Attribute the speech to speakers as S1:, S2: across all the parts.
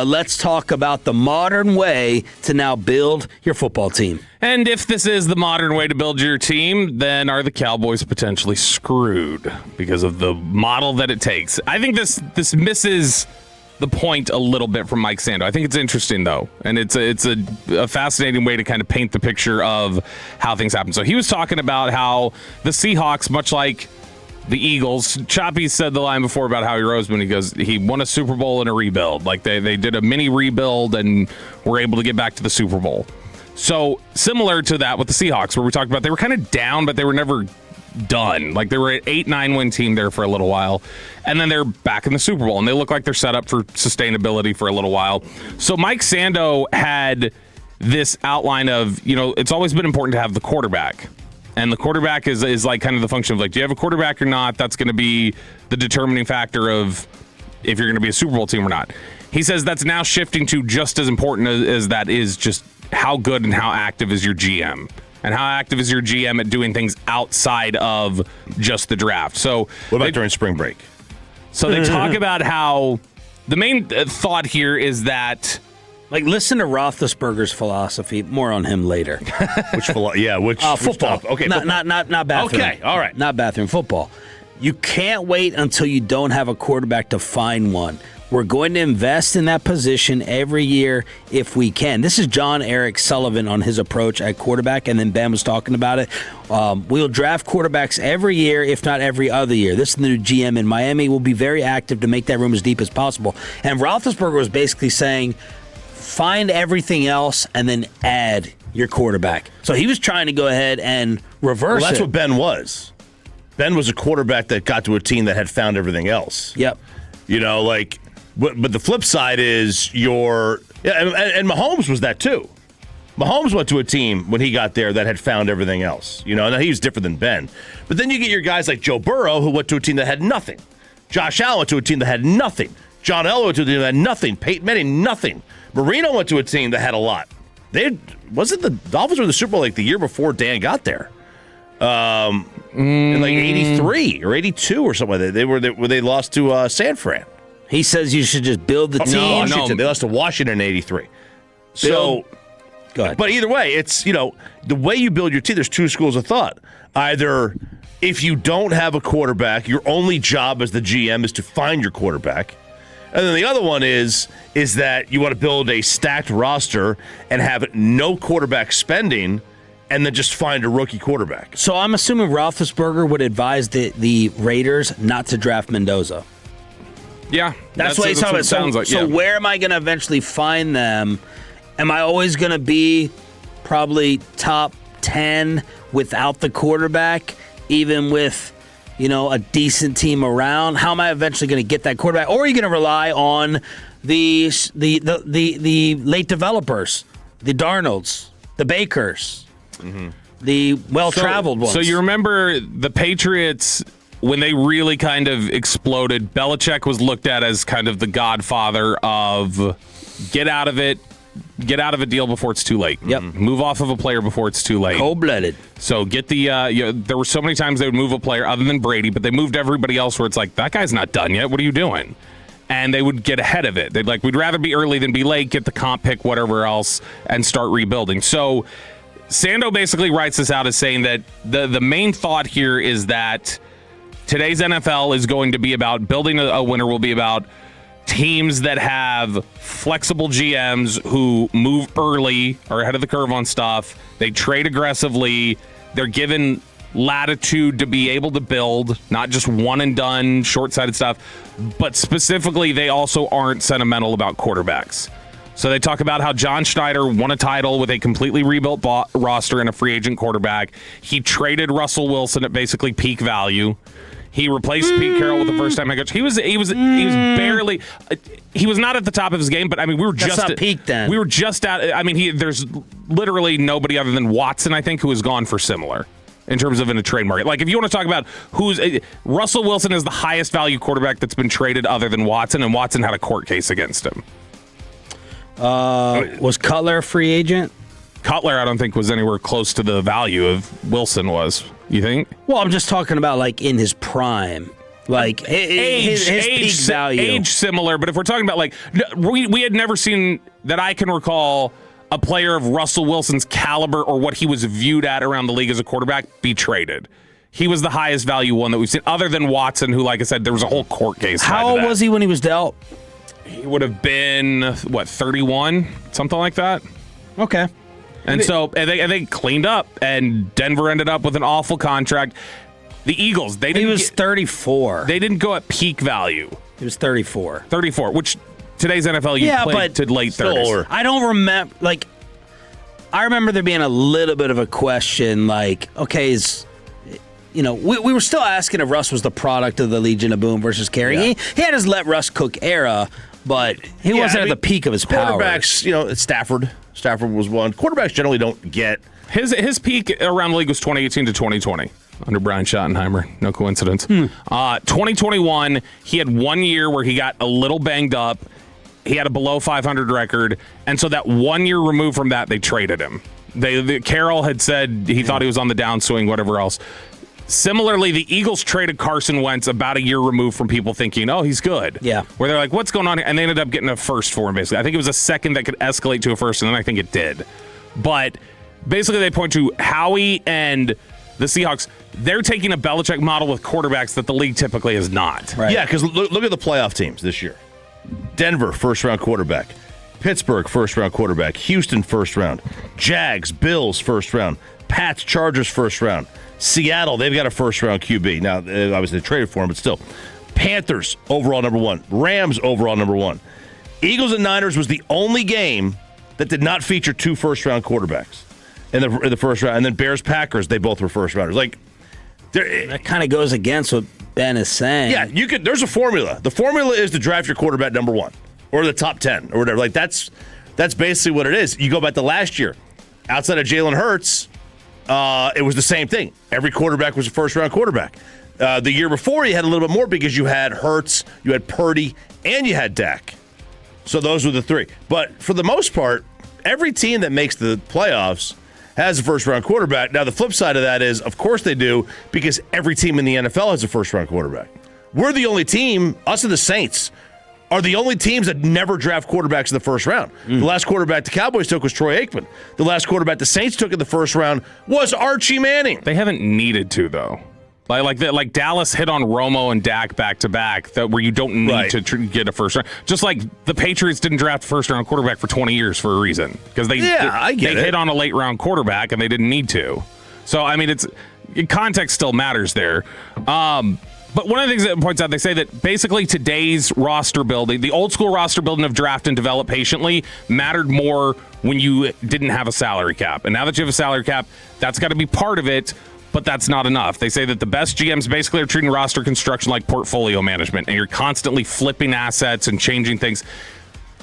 S1: Let's talk about the modern way to now build your football team.
S2: And if this is the modern way to build your team, then are the Cowboys potentially screwed because of the model that it takes? I think this misses the point a little bit from Mike Sando. I think it's interesting, though, and it's a fascinating way to kind of paint the picture of how things happen. So he was talking about how the Seahawks, much like the Eagles, Choppy said the line before about Howie Roseman. He goes, he won a Super Bowl and a rebuild. Like they did a mini rebuild and were able to get back to the Super Bowl. So similar to that with the Seahawks, where we talked about they were kind of down, but they were never done. Like they were an 8-9 win team there for a little while, and then they're back in the Super Bowl, and they look like they're set up for sustainability for a little while. So Mike Sando had this outline of, it's always been important to have the quarterback. And the quarterback is like kind of the function of like, do you have a quarterback or not? That's going to be the determining factor of if you're going to be a Super Bowl team or not. He says that's now shifting to just as important as that is just how good and how active is your GM. And how active is your GM at doing things outside of just the draft. So
S3: what about during spring break?
S2: So they talk about how the main thought here is that,
S1: like, listen to Roethlisberger's philosophy. More on him later.
S3: Which football? Okay,
S1: not bathroom.
S3: Okay, all right,
S1: not bathroom football. You can't wait until you don't have a quarterback to find one. We're going to invest in that position every year if we can. This is John Eric Sullivan on his approach at quarterback, and then Ben was talking about it. We'll draft quarterbacks every year, if not every other year. This is the new GM in Miami. Will be very active to make that room as deep as possible. And Roethlisberger was basically saying, find everything else and then add your quarterback. So he was trying to go ahead and reverse it.
S3: Well, that's what Ben was. Ben was a quarterback that got to a team that had found everything else.
S1: Yep.
S3: But the flip side is and Mahomes was that too. Mahomes went to a team when he got there that had found everything else. Now he was different than Ben. But then you get your guys like Joe Burrow, who went to a team that had nothing. Josh Allen went to a team that had nothing. John Elway went to a team that had nothing. Peyton Manning, nothing. Marino went to a team that had a lot. Wasn't the Dolphins were in the Super Bowl like the year before Dan got there? In like 83 or 82 or something like that. They lost to San Fran.
S1: He says you should just build the team.
S3: No. They lost to Washington in 83. So,
S1: go ahead.
S3: But either way, it's, the way you build your team, there's two schools of thought. Either if you don't have a quarterback, your only job as the GM is to find your quarterback. And then the other one is that you want to build a stacked roster and have no quarterback spending and then just find a rookie quarterback.
S1: So I'm assuming Roethlisberger would advise the Raiders not to draft Mendoza.
S2: Yeah.
S1: That's what he's talking about.
S2: Sounds like,
S1: so where am I going to eventually find them? Am I always going to be probably top 10 without the quarterback, even with a decent team around? How am I eventually going to get that quarterback? Or are you going to rely on the late developers, the Darnolds, the Bakers, the well-traveled ones?
S2: So you remember the Patriots, when they really kind of exploded, Belichick was looked at as kind of the godfather of get out of a deal before it's too late.
S1: Yep.
S2: Move off of a player before it's too late.
S1: Cold-blooded.
S2: So get there were so many times they would move a player other than Brady, but they moved everybody else where it's like, that guy's not done yet. What are you doing? And they would get ahead of it. They'd we'd rather be early than be late, get the comp pick, whatever else, and start rebuilding. So Sando basically writes this out as saying that the main thought here is that today's NFL is going to be about building a winner, will be about teams that have flexible GMs who move early, are ahead of the curve on stuff. They trade aggressively. They're given latitude to be able to build, not just one and done, short-sighted stuff. But specifically, they also aren't sentimental about quarterbacks. So they talk about how John Schneider won a title with a completely rebuilt roster and a free agent quarterback. He traded Russell Wilson at basically peak value. He replaced Pete Carroll with the first-time head coach. He was barely. He was not at the top of his game, but I mean, we were just
S1: not peak then.
S2: We were just at. I mean, there's literally nobody other than Watson, I think, who has gone for similar in terms of in a trade market. Like, if you want to talk about Russell Wilson is the highest value quarterback that's been traded other than Watson, and Watson had a court case against him.
S1: Was Cutler a free agent?
S2: Cutler, I don't think, was anywhere close to the value of Wilson was. You think?
S1: Well, I'm just talking about like in his prime. Like his peak value.
S2: Age similar, but if we're talking about we had never seen that I can recall a player of Russell Wilson's caliber or what he was viewed at around the league as a quarterback be traded. He was the highest value one that we've seen, other than Watson, who, like I said, there was a whole court case.
S1: How old was he when he was dealt?
S2: He would have been 31, something like that.
S1: Okay.
S2: And so they cleaned up, and Denver ended up with an awful contract. The Eagles,
S1: he was 34.
S2: They didn't go at peak value.
S1: He was 34.
S2: 34, which today's NFL you play to late 30s.
S1: I don't remember. I remember there being a little bit of a question. Okay, we were still asking if Russ was the product of the Legion of Boom versus Carey. Yeah. He had his let Russ cook era, but he wasn't at the peak of his power.
S3: Quarterbacks, Stafford. Stafford was one. Quarterbacks generally don't get
S2: his peak around the league was 2018 to 2020 under Brian Schottenheimer. No coincidence. 2021, he had 1 year where he got a little banged up. He had a below 500 record, and so that 1 year removed from that, they traded him. Carroll had said he thought he was on the downswing, whatever else. Similarly, the Eagles traded Carson Wentz about a year removed from people thinking, oh, he's good.
S1: Yeah.
S2: Where they're like, what's going on here? And they ended up getting a first for him, basically. I think it was a second that could escalate to a first, and then I think it did. But basically, they point to Howie and the Seahawks. They're taking a Belichick model with quarterbacks that the league typically is not.
S3: Right. Yeah, because look at the playoff teams this year. Denver, first-round quarterback. Pittsburgh, first-round quarterback. Houston, first round. Jags, Bills, first round. Pats, Chargers, first round. Seattle, they've got a first-round QB. Now, obviously, they traded for him, but still. Panthers, overall number one. Rams, overall number one. Eagles and Niners was the only game that did not feature two first-round quarterbacks in the first round. And then Bears, Packers, they both were first-rounders.
S1: That kind of goes against what Ben is saying.
S3: Yeah, there's a formula. The formula is to draft your quarterback number one or the top 10 or whatever. That's basically what it is. You go back to last year. Outside of Jalen Hurts, it was the same thing. Every quarterback was a first-round quarterback. The year before, you had a little bit more because you had Hurts, you had Purdy, and you had Dak. So those were the three. But for the most part, every team that makes the playoffs has a first-round quarterback. Now, the flip side of that is, of course they do, because every team in the NFL has a first-round quarterback. We're the only team, us and the Saints, are the only teams that never draft quarterbacks in the first round. The last quarterback the Cowboys took was Troy Aikman. The last quarterback the Saints took in the first round was Archie Manning.
S2: They haven't needed to, though. Like Dallas hit on Romo and Dak back-to-back, where you don't need to get a first round. Just like the Patriots didn't draft a first-round quarterback for 20 years for a reason. Because they hit on a late-round quarterback, and they didn't need to. So, I mean, context still matters there. But one of the things that points out, they say that basically today's roster building, the old school roster building of draft and develop patiently, mattered more when you didn't have a salary cap. And now that you have a salary cap, that's got to be part of it, but that's not enough. They say that the best GMs basically are treating roster construction like portfolio management, and you're constantly flipping assets and changing things.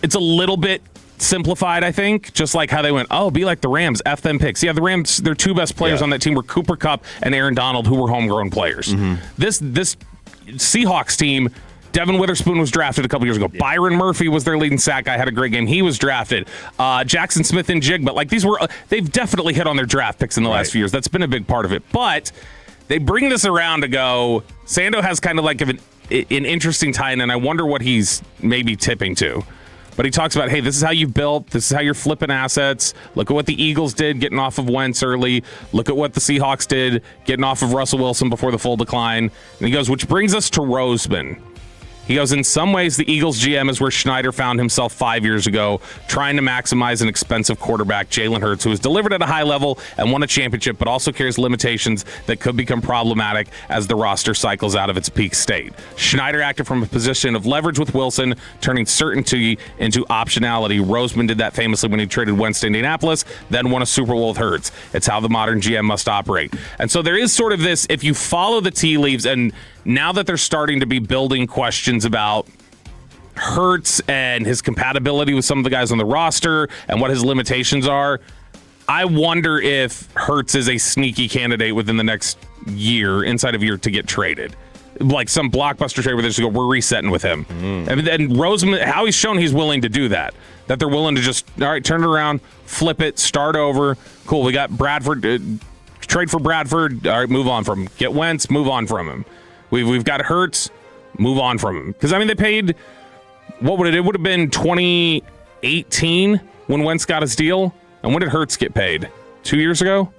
S2: It's a little bit simplified, I think, just like how they went, be like the Rams, F them picks. Yeah, the Rams, their two best players on that team were Cooper Kupp and Aaron Donald, who were homegrown players. Mm-hmm. This Seahawks team, Devin Witherspoon was drafted a couple years ago. Yeah. Byron Murphy was their leading sack guy, had a great game. He was drafted. Jackson Smith and Jigba. Like, they've definitely hit on their draft picks in the last few years. That's been a big part of it. But they bring this around to go, Sando has kind of like an interesting tie-in, and I wonder what he's maybe tipping to. But he talks about, hey, this is how you've built. This is how you're flipping assets. Look at what the Eagles did getting off of Wentz early. Look at what the Seahawks did getting off of Russell Wilson before the full decline. And he goes, which brings us to Roseman. He goes, in some ways, the Eagles GM is where Schneider found himself 5 years ago, trying to maximize an expensive quarterback, Jalen Hurts, who has delivered at a high level and won a championship, but also carries limitations that could become problematic as the roster cycles out of its peak state. Schneider acted from a position of leverage with Wilson, turning certainty into optionality. Roseman did that famously when he traded Wentz to Indianapolis, then won a Super Bowl with Hurts. It's how the modern GM must operate. And so there is sort of this, if you follow the tea leaves, and now that they're starting to be building questions about Hurts and his compatibility with some of the guys on the roster and what his limitations are, I wonder if Hurts is a sneaky candidate within the next year, inside of a year, to get traded. Like some blockbuster trade where they just go, we're resetting with him. And Roseman, how he's shown he's willing to do that. That they're willing to just, all right, turn it around, flip it, start over. Cool, we got Bradford, trade for Bradford, all right, move on from him. Get Wentz, move on from him. We've got Hurts. Move on from him. Because, I mean, they paid, what would it? It would have been 2018 when Wentz got his deal. And when did Hurts get paid? 2 years ago?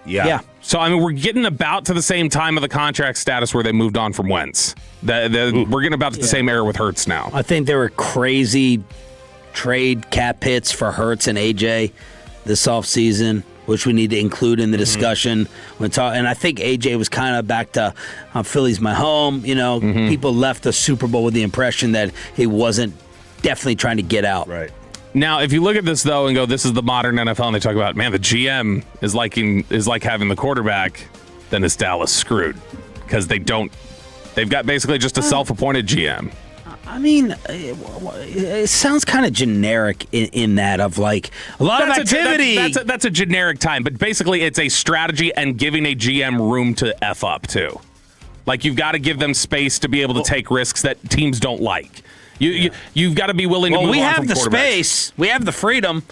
S3: Yeah.
S2: So, I mean, we're getting about to the same time of the contract status where they moved on from Wentz. We're getting about to the same era with Hurts now.
S1: I think there were crazy trade cap hits for Hurts and AJ this offseason, which we need to include in the discussion. And I think AJ was kind of back to Philly's my home. You know, people left the Super Bowl with the impression that he wasn't definitely trying to get out.
S3: Right.
S2: Now, if you look at this, though, and go, this is the modern NFL, and they talk about, man, the GM is like having the quarterback, then is Dallas screwed? Because they've got basically just a self-appointed GM.
S1: I mean, it sounds kind of generic in that of like a lot of activity.
S2: That's a generic time, but basically it's a strategy and giving a GM room to F up, too. Like, you've got to give them space to be able to take risks that teams don't like. You've got to be willing to move on from quarterbacks.
S1: We have the space. We have the freedom.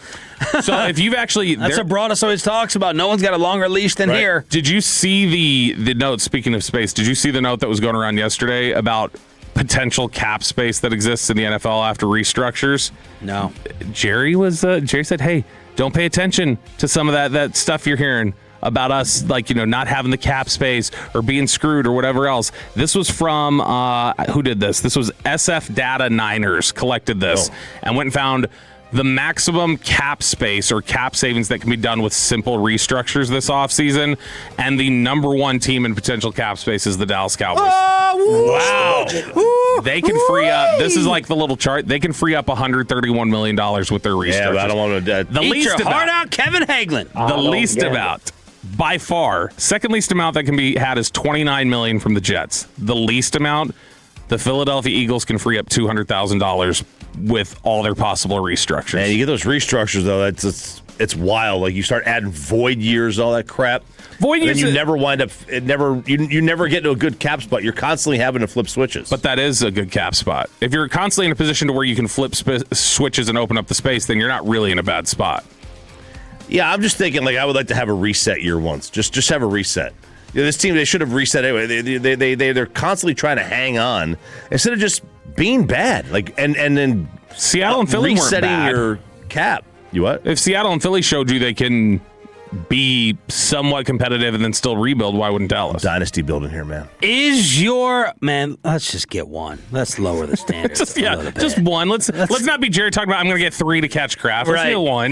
S2: So if you've actually...
S1: That's what Broadus always talks about. No one's got a longer leash than here.
S2: Did you see the note, speaking of space, did you see the note that was going around yesterday about potential cap space that exists in the NFL after restructures?
S1: No.
S2: Jerry said, hey, don't pay attention to some of that stuff you're hearing about us, like, you know, not having the cap space or being screwed or whatever else. This was from, who did this? This was SF Data Niners collected this and went and found the maximum cap space or cap savings that can be done with simple restructures this offseason. And the number one team in potential cap space is the Dallas Cowboys.
S1: Oh,
S2: wow. They can free up, this is like the little chart, they can free up $131 million with their restructures.
S3: Yeah, but I don't want to...
S1: Eat your heart out, Kevin Hagelin.
S2: The least amount. By far, second least amount that can be had is $29 million from the Jets. The least amount, the Philadelphia Eagles can free up $200,000 with all their possible restructures.
S3: Man, you get those restructures though. It's wild. Like you start adding void years, all that crap.
S2: Void years,
S3: you never wind up. You never get to a good cap spot. You're constantly having to flip switches.
S2: But that is a good cap spot. If you're constantly in a position to where you can flip switches and open up the space, then you're not really in a bad spot.
S3: Yeah, I'm just thinking, like, I would like to have a reset year once. Just have a reset. You know, this team, they should have reset anyway. They're constantly trying to hang on instead of just being bad. Like, and then
S2: Seattle and Philly
S3: resetting
S2: weren't bad.
S3: Your cap. You what?
S2: If Seattle and Philly showed you they can be somewhat competitive and then still rebuild, why wouldn't Dallas?
S3: Dynasty building here, man.
S1: Let's just get one. Let's lower the standards
S2: just one. Let's not be Jerry talking about I'm going to get 3 to catch Kraft. Let's get one.